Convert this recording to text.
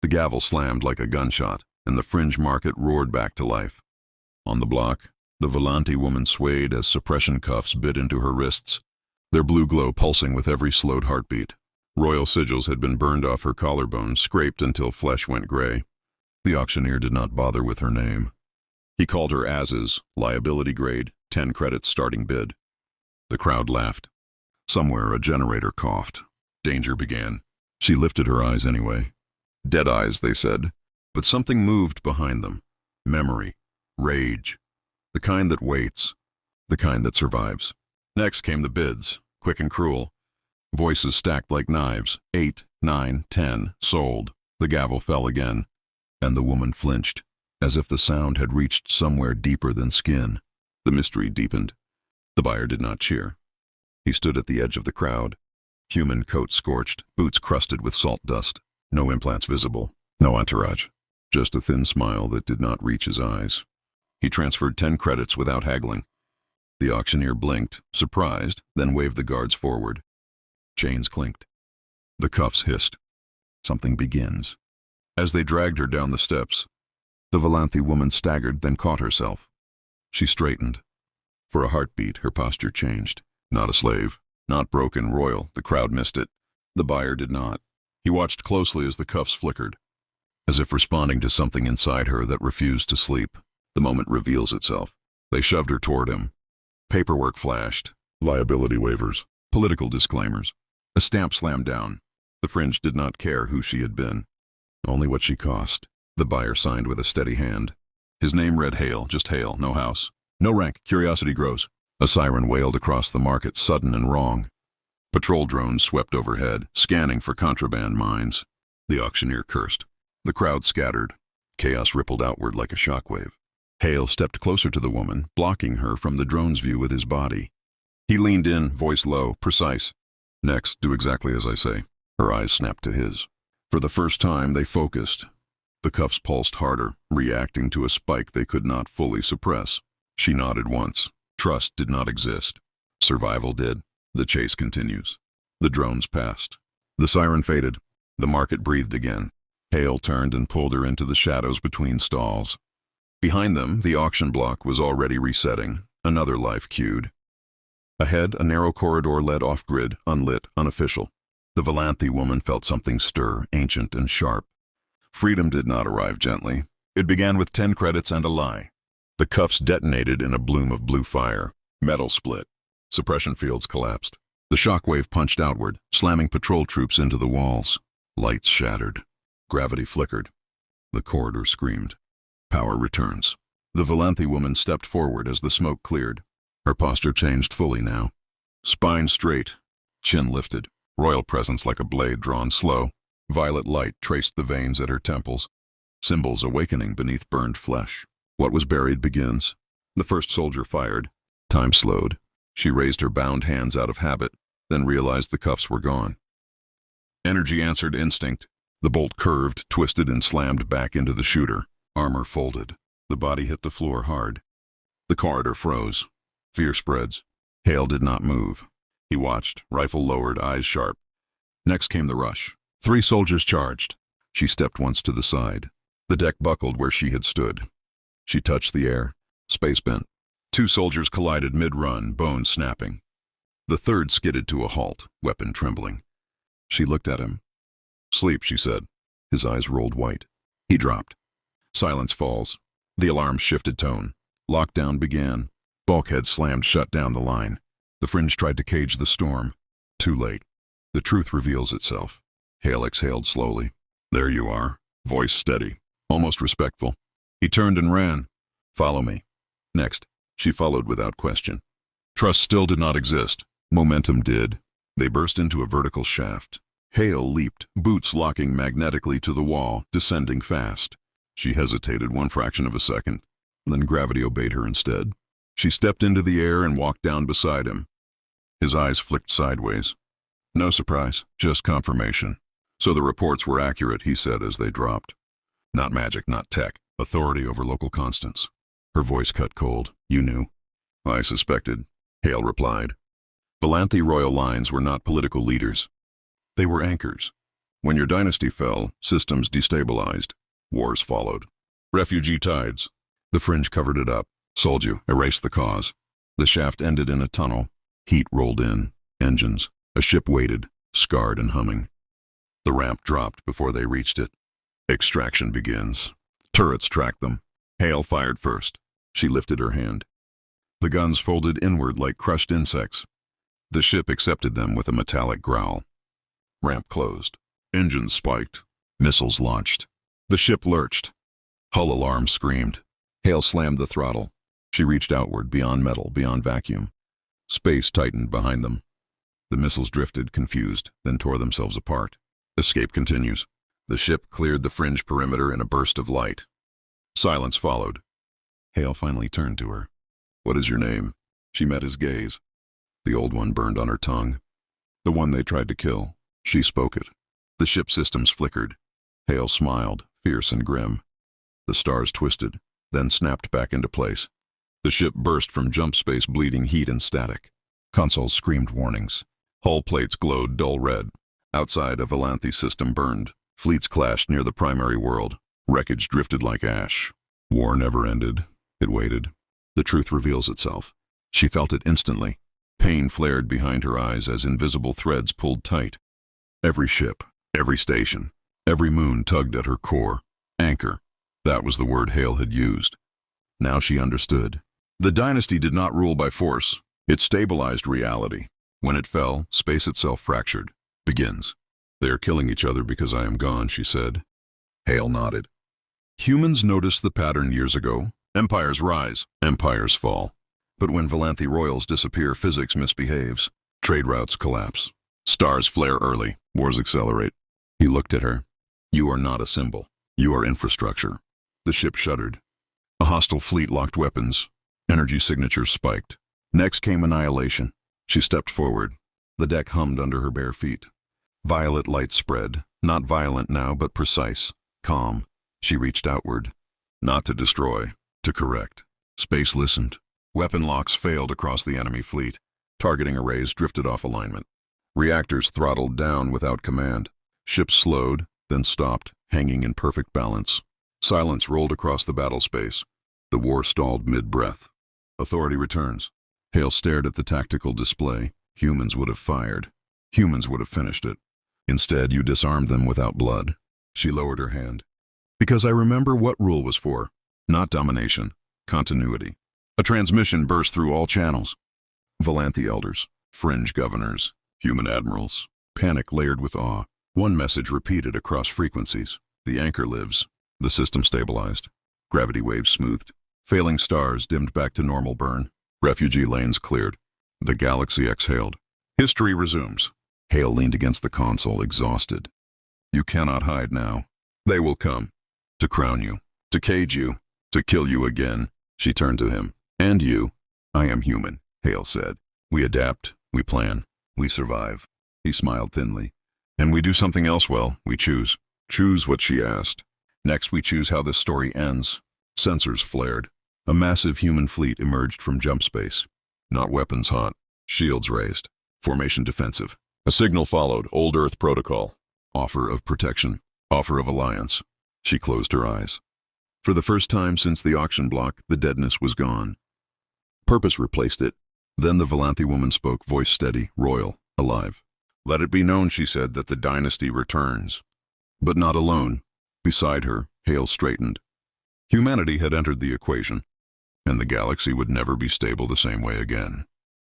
The gavel slammed like a gunshot, and the fringe market roared back to life. On the block, the Volante woman swayed as suppression cuffs bit into her wrists, their blue glow pulsing with every slowed heartbeat. Royal sigils had been burned off her collarbone, scraped until flesh went gray. The auctioneer did not bother with her name. He called her as-is, liability grade, 10 credits starting bid. The crowd laughed. Somewhere a generator coughed. Danger began. She lifted her eyes anyway. Dead eyes, they said, but something moved behind them. Memory. Rage. The kind that waits. The kind that survives. Next came the bids, quick and cruel. Voices stacked like knives. 8, 9, 10, sold. The gavel fell again, and the woman flinched, as if the sound had reached somewhere deeper than skin. The mystery deepened. The buyer did not cheer. He stood at the edge of the crowd. Human coat scorched, boots crusted with salt dust. No implants visible. No entourage. Just a thin smile that did not reach his eyes. He transferred 10 credits without haggling. The auctioneer blinked, surprised, then waved the guards forward. Chains clinked. The cuffs hissed. Something begins. As they dragged her down the steps, the Volante woman staggered, then caught herself. She straightened. For a heartbeat, her posture changed. Not a slave. Not broken, royal. The crowd missed it. The buyer did not. He watched closely as the cuffs flickered, as if responding to something inside her that refused to sleep. The moment reveals itself. They shoved her toward him. Paperwork flashed. Liability waivers. Political disclaimers. A stamp slammed down. The fringe did not care who she had been. Only what she cost. The buyer signed with a steady hand. His name read Hale, just Hale, no house. No rank, curiosity grows. A siren wailed across the market, sudden and wrong. Patrol drones swept overhead, scanning for contraband mines. The auctioneer cursed. The crowd scattered. Chaos rippled outward like a shockwave. Hale stepped closer to the woman, blocking her from the drone's view with his body. He leaned in, voice low, precise. Next, do exactly as I say. Her eyes snapped to his. For the first time, they focused. The cuffs pulsed harder, reacting to a spike they could not fully suppress. She nodded once. Trust did not exist. Survival did. The chase continues. The drones passed. The siren faded. The market breathed again. Hale turned and pulled her into the shadows between stalls. Behind them, the auction block was already resetting. Another life queued. Ahead, a narrow corridor led off-grid, unlit, unofficial. The Volante woman felt something stir, ancient and sharp. Freedom did not arrive gently. It began with 10 credits and a lie. The cuffs detonated in a bloom of blue fire. Metal split. Suppression fields collapsed. The shockwave punched outward, slamming patrol troops into the walls. Lights shattered. Gravity flickered. The corridor screamed. Power returns. The Volante woman stepped forward as the smoke cleared. Her posture changed fully now. Spine straight, chin lifted, royal presence like a blade drawn slow. Violet light traced the veins at her temples, symbols awakening beneath burned flesh. What was buried begins. The first soldier fired. Time slowed. She raised her bound hands out of habit, then realized the cuffs were gone. Energy answered instinct. The bolt curved, twisted, and slammed back into the shooter. Armor folded. The body hit the floor hard. The corridor froze. Fear spreads. Hale did not move. He watched, rifle lowered, eyes sharp. Next came the rush. 3 soldiers charged. She stepped once to the side. The deck buckled where she had stood. She touched the air. Space bent. 2 soldiers collided mid-run, bones snapping. The third skidded to a halt, weapon trembling. She looked at him. Sleep, she said. His eyes rolled white. He dropped. Silence falls. The alarm shifted tone. Lockdown began. Bulkhead slammed shut down the line. The fringe tried to cage the storm. Too late. The truth reveals itself. Hale exhaled slowly. There you are. Voice steady. Almost respectful. He turned and ran. Follow me. Next. She followed without question. Trust still did not exist. Momentum did. They burst into a vertical shaft. Hale leaped, boots locking magnetically to the wall, descending fast. She hesitated 1 fraction of a second. Then gravity obeyed her instead. She stepped into the air and walked down beside him. His eyes flicked sideways. No surprise, just confirmation. So the reports were accurate, he said as they dropped. Not magic, not tech. Authority over local constants. Her voice cut cold. You knew. I suspected, Hale replied. Volante royal lines were not political leaders. They were anchors. When your dynasty fell, systems destabilized. Wars followed. Refugee tides. The fringe covered it up. Soldier erased the cause. The shaft ended in a tunnel. Heat rolled in. Engines. A ship waited, scarred and humming. The ramp dropped before they reached it. Extraction begins. Turrets tracked them. Hale fired first. She lifted her hand. The guns folded inward like crushed insects. The ship accepted them with a metallic growl. Ramp closed. Engines spiked. Missiles launched. The ship lurched. Hull alarm screamed. Hale slammed the throttle. She reached outward, beyond metal, beyond vacuum. Space tightened behind them. The missiles drifted, confused, then tore themselves apart. Escape continues. The ship cleared the fringe perimeter in a burst of light. Silence followed. Hale finally turned to her. "What is your name?" She met his gaze. The old one burned on her tongue. The one they tried to kill. She spoke it. The ship systems flickered. Hale smiled, fierce and grim. The stars twisted, then snapped back into place. The ship burst from jump space, bleeding heat and static. Consoles screamed warnings. Hull plates glowed dull red. Outside, a Volanthe system burned. Fleets clashed near the primary world. Wreckage drifted like ash. War never ended. It waited. The truth reveals itself. She felt it instantly. Pain flared behind her eyes as invisible threads pulled tight. Every ship, every station, every moon tugged at her core. Anchor. That was the word Hale had used. Now she understood. The dynasty did not rule by force. It stabilized reality. When it fell, space itself fractured. Begins. "They are killing each other because I am gone," she said. Hale nodded. Humans noticed the pattern years ago. Empires rise, empires fall. But when Volanthe royals disappear, physics misbehaves. Trade routes collapse. Stars flare early. Wars accelerate. He looked at her. "You are not a symbol. You are infrastructure." The ship shuddered. A hostile fleet locked weapons. Energy signatures spiked. Next came annihilation. She stepped forward. The deck hummed under her bare feet. Violet light spread, not violent now, but precise, calm. She reached outward. Not to destroy, to correct. Space listened. Weapon locks failed across the enemy fleet. Targeting arrays drifted off alignment. Reactors throttled down without command. Ships slowed, then stopped, hanging in perfect balance. Silence rolled across the battle space. The war stalled mid-breath. Authority returns. Hale stared at the tactical display. Humans would have fired. Humans would have finished it. Instead, you disarmed them without blood. She lowered her hand. "Because I remember what rule was for. Not domination. Continuity." A transmission burst through all channels. Volanthe elders, fringe governors, human admirals. Panic layered with awe. One message repeated across frequencies. "The anchor lives." The system stabilized. Gravity waves smoothed. Failing stars dimmed back to normal burn. Refugee lanes cleared. The galaxy exhaled. History resumes. Hale leaned against the console, exhausted. "You cannot hide now. They will come. To crown you. To cage you. To kill you again." She turned to him. "And you." "I am human," Hale said. "We adapt. We plan. We survive." He smiled thinly. "And we do something else well. We choose." "Choose what?" she asked. "Next we choose how this story ends." Sensors flared. A massive human fleet emerged from jump space. Not weapons hot. Shields raised. Formation defensive. A signal followed. Old Earth protocol. Offer of protection. Offer of alliance. She closed her eyes. For the first time since the auction block, the deadness was gone. Purpose replaced it. Then the Volanthe woman spoke, voice steady, royal, alive. "Let it be known," she said, "that the dynasty returns." But not alone. Beside her, Hale straightened. Humanity had entered the equation, and the galaxy would never be stable the same way again.